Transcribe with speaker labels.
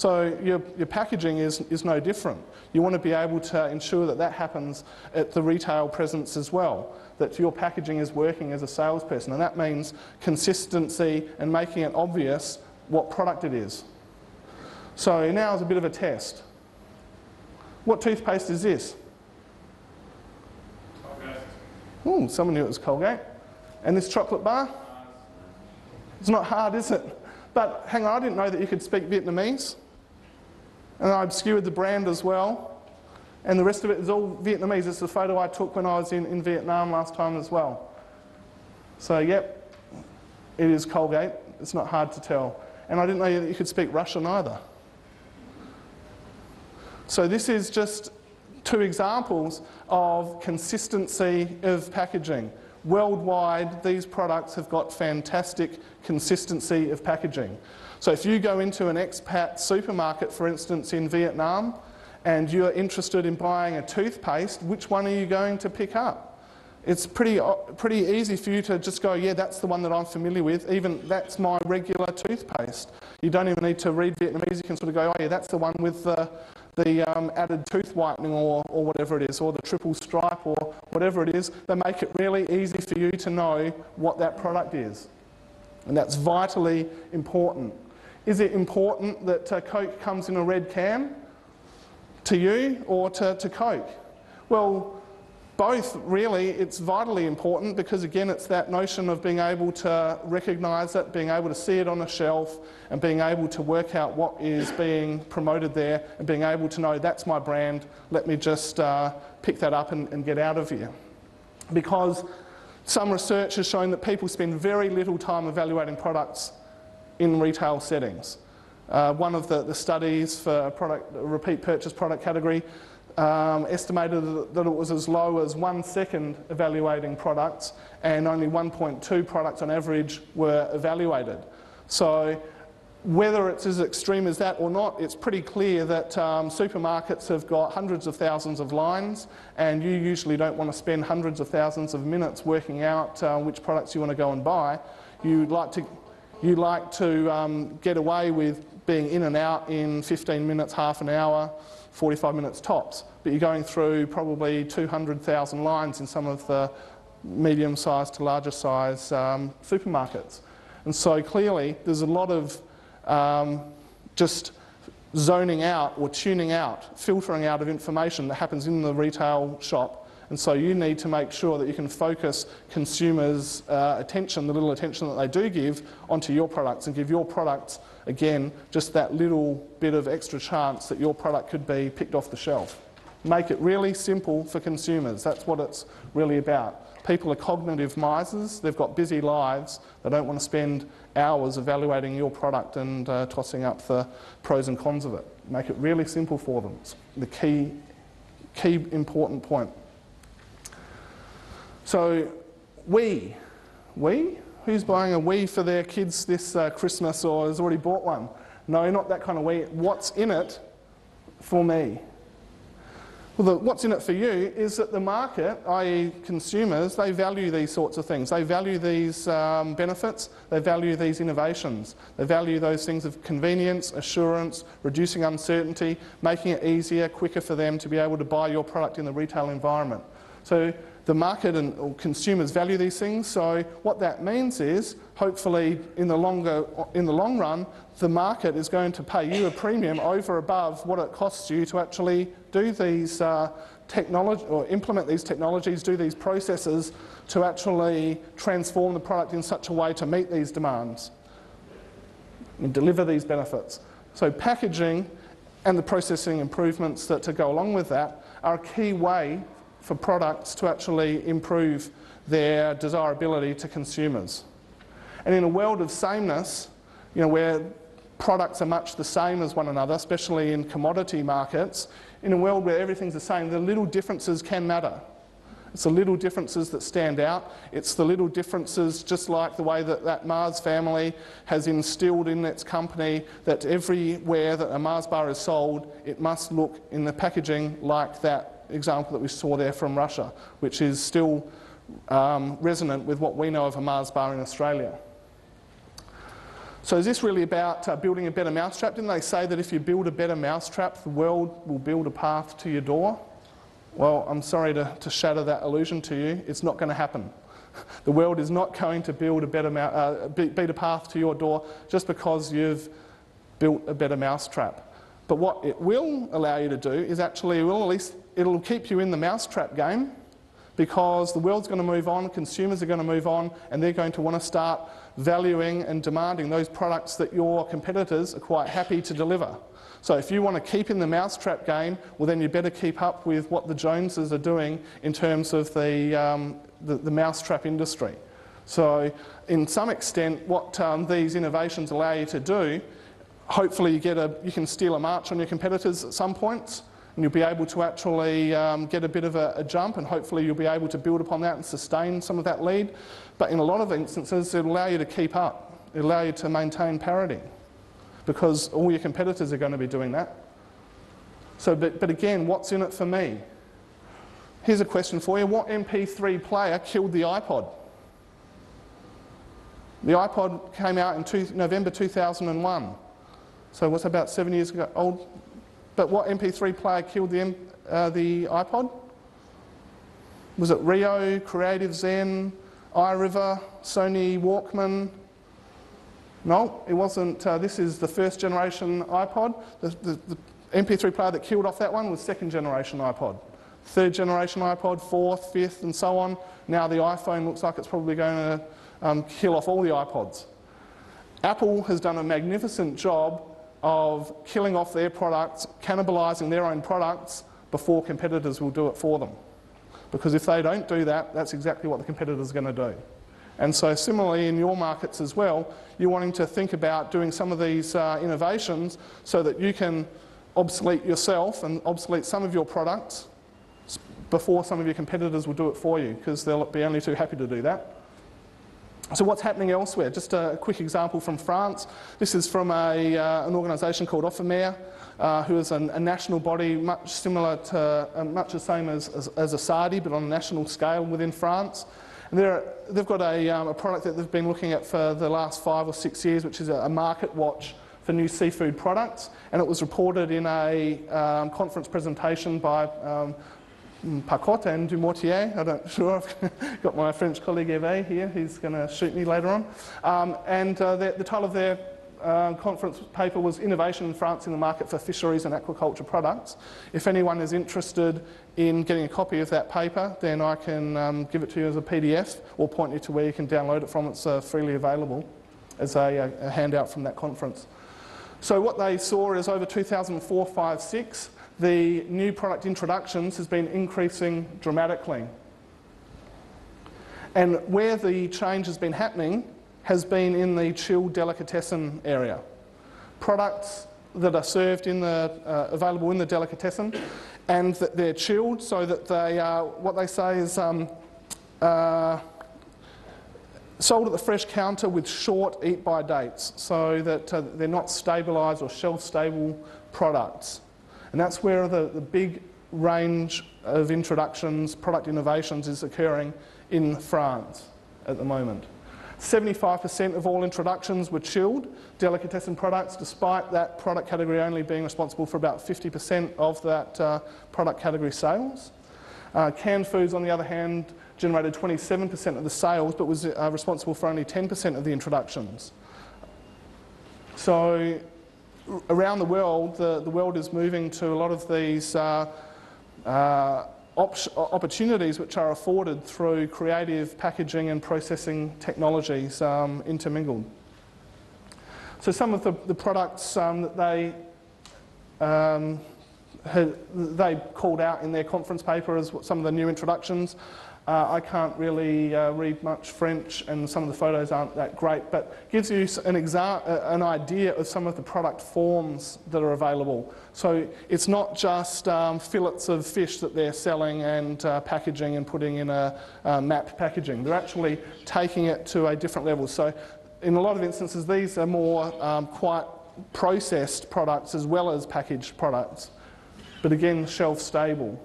Speaker 1: So your packaging is no different. You want to be able to ensure that that happens at the retail presence as well, that your packaging is working as a salesperson, and that means consistency and making it obvious what product it is. So now is a bit of a test. What toothpaste is this? Ooh, someone knew it was Colgate. And this chocolate bar? It's not hard, is it? But hang on, I didn't know that you could speak Vietnamese. And I obscured the brand as well. And the rest of it is all Vietnamese. It's a photo I took when I was in Vietnam last time as well. So yep, it is Colgate. It's not hard to tell. And I didn't know that you could speak Russian either. So this is just two examples of consistency of packaging. Worldwide, these products have got fantastic consistency of packaging. So if you go into an expat supermarket, for instance, in Vietnam, and you're interested in buying a toothpaste, which one are you going to pick up? It's pretty easy for you to just go, yeah, that's the one that I'm familiar with, even that's my regular toothpaste. You don't even need to read Vietnamese, you can sort of go, oh yeah, that's the one with the added tooth whitening or whatever it is, or the triple stripe or whatever it is. They make it really easy for you to know what that product is. And that's vitally important. Is it important that Coke comes in a red can to you or to Coke? Well, both really. It's vitally important because again it's that notion of being able to recognise it, being able to see it on a shelf and being able to work out what is being promoted there and being able to know that's my brand, let me just pick that up and get out of here. Because some research has shown that people spend very little time evaluating products in retail settings. One of the studies for a repeat purchase product category estimated that it was as low as 1 second evaluating products and only 1.2 products on average were evaluated. So whether it's as extreme as that or not, it's pretty clear that supermarkets have got hundreds of thousands of lines and you usually don't want to spend hundreds of thousands of minutes working out which products you want to go and buy. You'd like to get away with being in and out in 15 minutes, half an hour, 45 minutes tops, but you're going through probably 200,000 lines in some of the medium-sized to larger size supermarkets. And so clearly there's a lot of just zoning out or tuning out, filtering out of information that happens in the retail shop. And so you need to make sure that you can focus consumers' attention, the little attention that they do give, onto your products and give your products, again, just that little bit of extra chance that your product could be picked off the shelf. Make it really simple for consumers. That's what it's really about. People are cognitive misers. They've got busy lives. They don't want to spend hours evaluating your product and tossing up the pros and cons of it. Make it really simple for them. It's the key important point. So, Wii. Who's buying a Wii for their kids this Christmas or has already bought one? No, not that kind of Wii. What's in it for me? Well, what's in it for you is that the market, i.e. consumers, they value these sorts of things. They value these benefits, they value these innovations. They value those things of convenience, assurance, reducing uncertainty, making it easier, quicker for them to be able to buy your product in the retail environment. So the market and consumers value these things, so what that means is, hopefully in the long run, the market is going to pay you a premium over above what it costs you to actually do these technology or implement these technologies, do these processes to actually transform the product in such a way to meet these demands and deliver these benefits. So packaging and the processing improvements that to go along with that are a key way for products to actually improve their desirability to consumers. And in a world of sameness, where products are much the same as one another, especially in commodity markets, in a world where everything's the same, the little differences can matter. It's the little differences that stand out. It's the little differences, just like the way that Mars family has instilled in its company that everywhere that a Mars bar is sold, it must look in the packaging like that example that we saw there from Russia, which is still resonant with what we know of a Mars bar in Australia. So is this really about building a better mousetrap? Didn't they say that if you build a better mousetrap, the world will build a path to your door? Well, I'm sorry to shatter that illusion to you. It's not going to happen. The world is not going to build a better beat a path to your door just because you've built a better mousetrap. But what it will allow you to do is actually, it'll keep you in the mousetrap game, because the world's going to move on, consumers are going to move on, and they're going to want to start valuing and demanding those products that your competitors are quite happy to deliver. So if you want to keep in the mousetrap game, well then you better keep up with what the Joneses are doing in terms of the mousetrap industry. So in some extent, what these innovations allow you to do, hopefully you can steal a march on your competitors at some points, and you'll be able to actually get a bit of a jump, and hopefully you'll be able to build upon that and sustain some of that lead. But in a lot of instances, it'll allow you to keep up. It'll allow you to maintain parity, because all your competitors are going to be doing that. So, but again, what's in it for me? Here's a question for you. What MP3 player killed the iPod? The iPod came out in November 2001. So what's about 7 years ago old? But what MP3 player killed the iPod? Was it Rio, Creative Zen, iRiver, Sony Walkman? No, it wasn't. This is the first generation iPod. The MP3 player that killed off that one was second generation iPod. Third generation iPod, fourth, fifth, and so on. Now the iPhone looks like it's probably going to kill off all the iPods. Apple has done a magnificent job of killing off their products, cannibalising their own products before competitors will do it for them. Because if they don't do that, that's exactly what the competitors are going to do. And so similarly in your markets as well, you're wanting to think about doing some of these innovations so that you can obsolete yourself and obsolete some of your products before some of your competitors will do it for you, because they'll be only too happy to do that. So what's happening elsewhere? Just a quick example from France. This is from an organisation called Offermer, who is a national body much similar to, much the same as a SARDI, but on a national scale within France. And they've got a product that they've been looking at for the last 5 or 6 years, which is a market watch for new seafood products. And it was reported in a conference presentation by Pacotte and Dumortier. I'm not sure, I've got my French colleague Hervé here, he's going to shoot me later on. The title of their conference paper was Innovation in France in the Market for Fisheries and Aquaculture Products. If anyone is interested in getting a copy of that paper, then I can give it to you as a PDF or point you to where you can download it from. It's freely available as a handout from that conference. So what they saw is over 2004, 5, 6, the new product introductions has been increasing dramatically. And where the change has been happening has been in the chilled delicatessen area. Products that are served in the, available in the delicatessen, and that they're chilled so that they are, what they say is sold at the fresh counter with short eat-by dates, so that they're not stabilised or shelf-stable products. And that's where the big range of introductions, product innovations is occurring in France at the moment. 75% of all introductions were chilled delicatessen products, despite that product category only being responsible for about 50% of that product category sales. Canned foods, on the other hand, generated 27% of the sales, but was responsible for only 10% of the introductions. So around the world, the world is moving to a lot of these opportunities which are afforded through creative packaging and processing technologies intermingled. So some of the products that they called out in their conference paper as some of the new introductions. I can't really read much French, and some of the photos aren't that great, but gives you an idea of some of the product forms that are available. So it's not just fillets of fish that they're selling and packaging and putting in a map packaging. They're actually taking it to a different level. So in a lot of instances, these are more quite processed products as well as packaged products, but again, shelf stable.